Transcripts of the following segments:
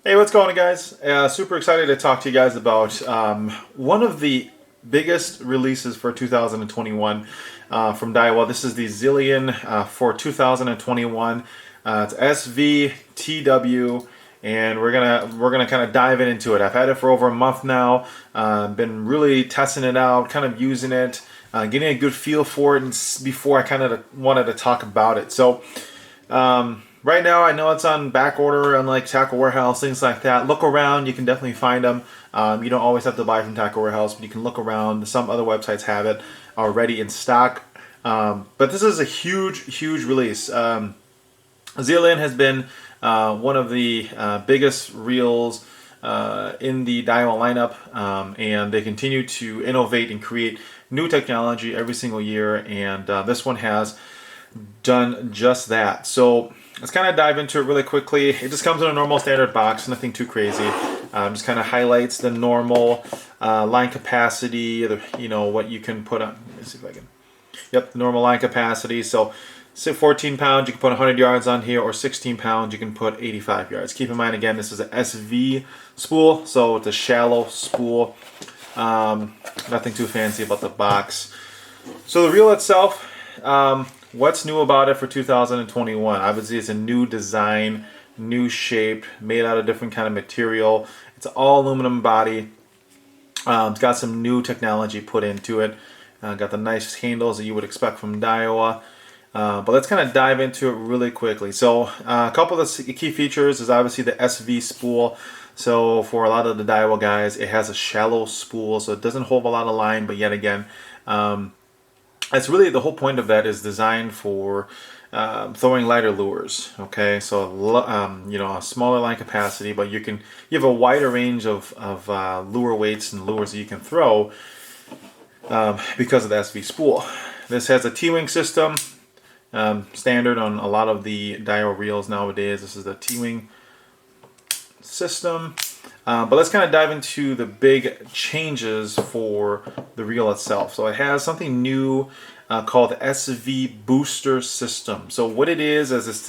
Hey, what's going on, guys? Super excited to talk to you guys about one of the biggest releases for 2021 from Daiwa. This is the Zillion for 2021. It's SVTW, and we're gonna kind of dive into it. I've had it for over a month now. Been really testing it out, kind of using it, getting a good feel for it, and before I kind of wanted to talk about it. So. Right now, I know it's on back order on like Tackle Warehouse, things like that. Look around; you can definitely find them. You don't always have to buy from Tackle Warehouse, but you can look around. Some other websites have it already in stock. But this is a huge release. Zillion has been one of the biggest reels in the Daiwa lineup, and they continue to innovate and create new technology every single year. And this one has done just that. So let's kind of dive into it really quickly. It just comes in a normal standard box, nothing too crazy. Just kind of highlights the normal line capacity, what you can put on. Let me see if I can. Yep, the normal line capacity. So, say 14 pounds, you can put 100 yards on here, or 16 pounds, you can put 85 yards. Keep in mind, again, this is an SV spool, so it's a shallow spool. Nothing too fancy about the box. So the reel itself. What's new about it for 2021? Obviously, it's a new design, new shape, made out of different kind of material. It's all aluminum body. It's got some new technology put into it. Got the nice handles that you would expect from Daiwa. But let's kind of dive into it really quickly. So a couple of the key features is obviously the SV spool. So for a lot of the Daiwa guys, it has a shallow spool, so it doesn't hold a lot of line, but yet again, it's really the whole point of that is designed for throwing lighter lures. Okay, so a smaller line capacity, but you have a wider range of lure weights and lures that you can throw because of the SV spool. This has a T-wing system, standard on a lot of the Daiwa reels nowadays. This is the T-wing system. But let's kind of dive into the big changes for the reel itself. So it has something new called the SV Booster System. So what it is it's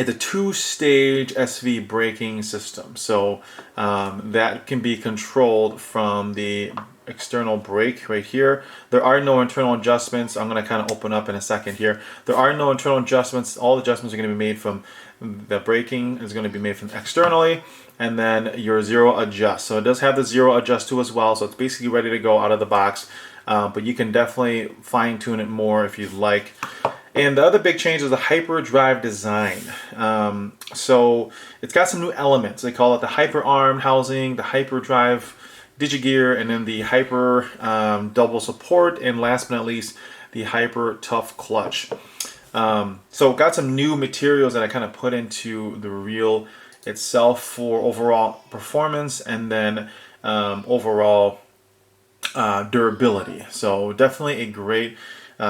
a two-stage SV braking system. So that can be controlled from the external brake right here. There are no internal adjustments. I'm going to kind of open up in a second here. There are no internal adjustments. All the adjustments are going to be made from the braking is going to be made from externally, and then your zero adjust. So it does have the zero adjust to as well. So it's basically ready to go out of the box. But you can definitely fine tune it more if you'd like. And the other big change is the HyperDrive Design. So it's got some new elements. They call it the Hyper Arm housing, the HyperDrive Digigear, and then the Hyper Double Support, and last but not least, the Hyper Tough Clutch. So got some new materials that I kind of put into the reel itself for overall performance, and then overall durability. So definitely a great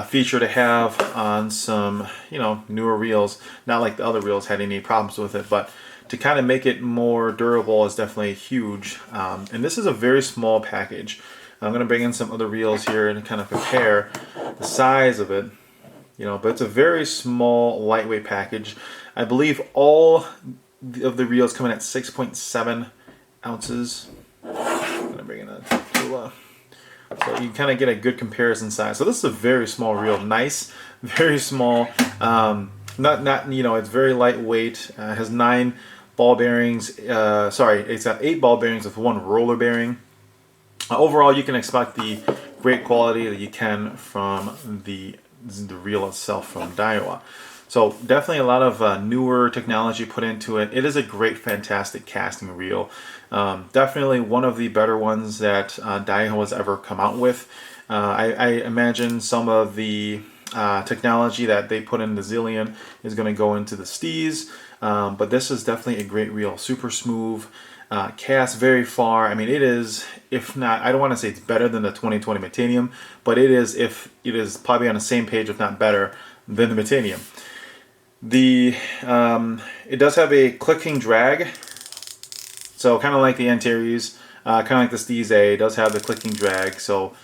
feature to have on some newer reels. Not like the other reels had any problems with it, but to kind of make it more durable is definitely huge. And this is a very small package. I'm going to bring in some other reels here and kind of compare the size of it. But it's a very small, lightweight package. I believe all of the reels come in at 6.7 ounces. I'm going to bring in a tool. So you kind of get a good comparison size. So this is a very small reel, nice, very small. It's very lightweight. Has 9 ball bearings. It's got 8 ball bearings with 1 roller bearing. Overall, you can expect the great quality that you can from the reel itself from Daiwa. So definitely a lot of newer technology put into it. It is a great, fantastic casting reel. Definitely one of the better ones that Daiwa has ever come out with. I imagine some of the technology that they put in the Zillion is going to go into the Steez, but this is definitely a great reel. Super smooth, casts very far. I mean, it is, if not, I don't want to say it's better than the 2020 Metanium, but it is probably on the same page, if not better, than the Metanium. It does have a clicking drag, so kind of like the Antares, kind of like the Steez A. It does have the clicking drag, so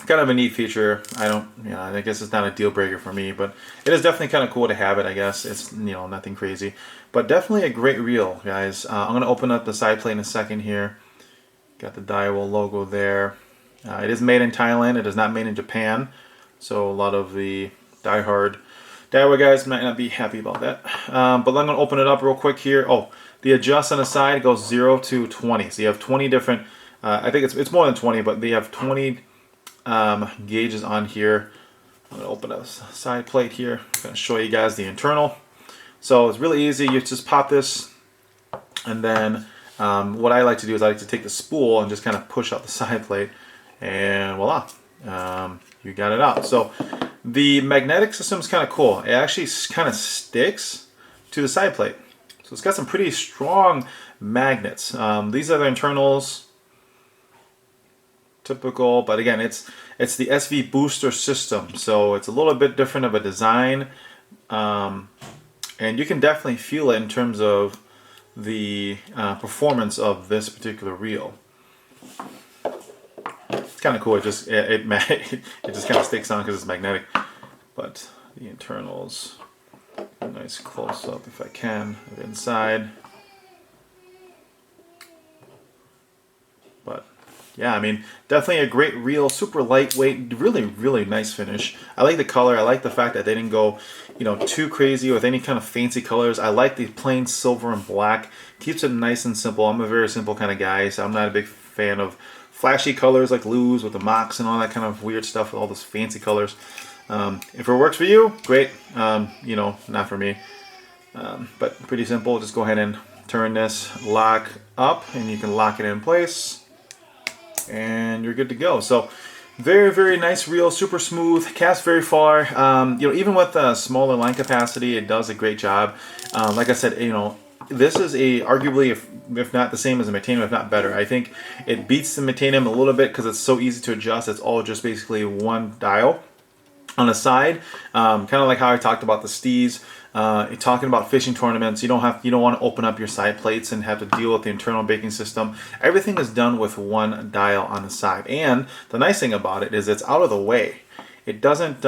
kind of a neat feature. I guess it's not a deal breaker for me, but it is definitely kind of cool to have it. I guess it's nothing crazy, but definitely a great reel, guys. I'm gonna open up the side plate in a second here. Got the Daiwa logo there. It is made in Thailand. It is not made in Japan, so a lot of the diehard Daiwa guys might not be happy about that. But I'm gonna open it up real quick here. Oh, the adjust on the side goes 0 to 20, so you have 20 different. I think it's more than 20, but they have 20 gauges on here. I'm going to open a side plate here. I'm going to show you guys the internal. So it's really easy. You just pop this, and then what I like to do is I like to take the spool and just kind of push out the side plate, and voila, you got it out. So the magnetic system is kind of cool. It actually kind of sticks to the side plate. So it's got some pretty strong magnets. These are the internals. Typical, but again, it's the SV booster system, so it's a little bit different of a design, and you can definitely feel it in terms of the performance of this particular reel. It's kind of cool. It just it just kind of sticks on because it's magnetic. But the internals, a nice close up if I can of the inside. But yeah, I mean, definitely a great reel, super lightweight, really nice finish. I like the color. I like the fact that they didn't go, too crazy with any kind of fancy colors. I like the plain silver and black. Keeps it nice and simple. I'm a very simple kind of guy, so I'm not a big fan of flashy colors like Lose with the mocks and all that kind of weird stuff with all those fancy colors. If it works for you, great. Not for me. But pretty simple. Just go ahead and turn this lock up, and you can lock it in place. And you're good to go. So very nice reel, super smooth, casts very far. Even with a smaller line capacity, it does a great job. Like I said, this is arguably, if not the same as a Metanium, if not better. I think it beats the Metanium a little bit because it's so easy to adjust. It's all just basically one dial on the side, kind of like how I talked about the Steez. Talking about fishing tournaments, you don't want to open up your side plates and have to deal with the internal baking system. Everything is done with one dial on the side, and the nice thing about it is it's out of the way. It doesn't.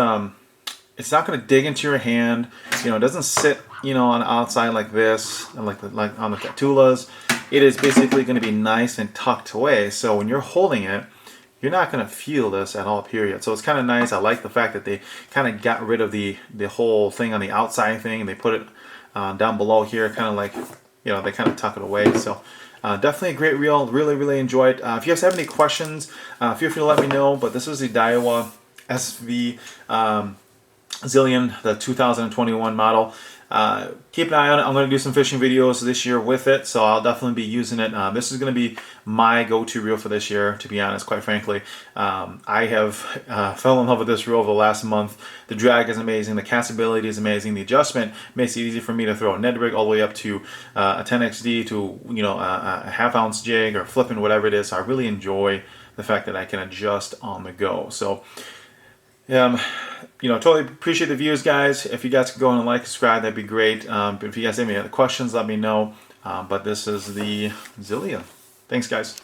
It's not going to dig into your hand. It doesn't sit on the outside like this, and like on the Catulas. It is basically going to be nice and tucked away. So when you're holding it, you're not going to feel this at all, period. So it's kind of nice. I like the fact that they kind of got rid of the whole thing on the outside thing, and they put it down below here, kind of like, they kind of tuck it away. So definitely a great reel. Really enjoy it. If you guys have any questions, feel free to let me know. But this is the Daiwa SV Zillion, the 2021 model. Keep an eye on it. I'm going to do some fishing videos this year with it, so I'll definitely be using it. This is going to be my go-to reel for this year, to be honest, quite frankly. I have fell in love with this reel over the last month. The drag is amazing. The castability is amazing. The adjustment makes it easy for me to throw a Ned rig all the way up to a 10XD to a half-ounce jig or flipping, whatever it is. So I really enjoy the fact that I can adjust on the go. So totally appreciate the views, guys. If you guys could go and like, subscribe, that'd be great. But if you guys have any other questions, let me know. But this is the Zillion. Thanks, guys.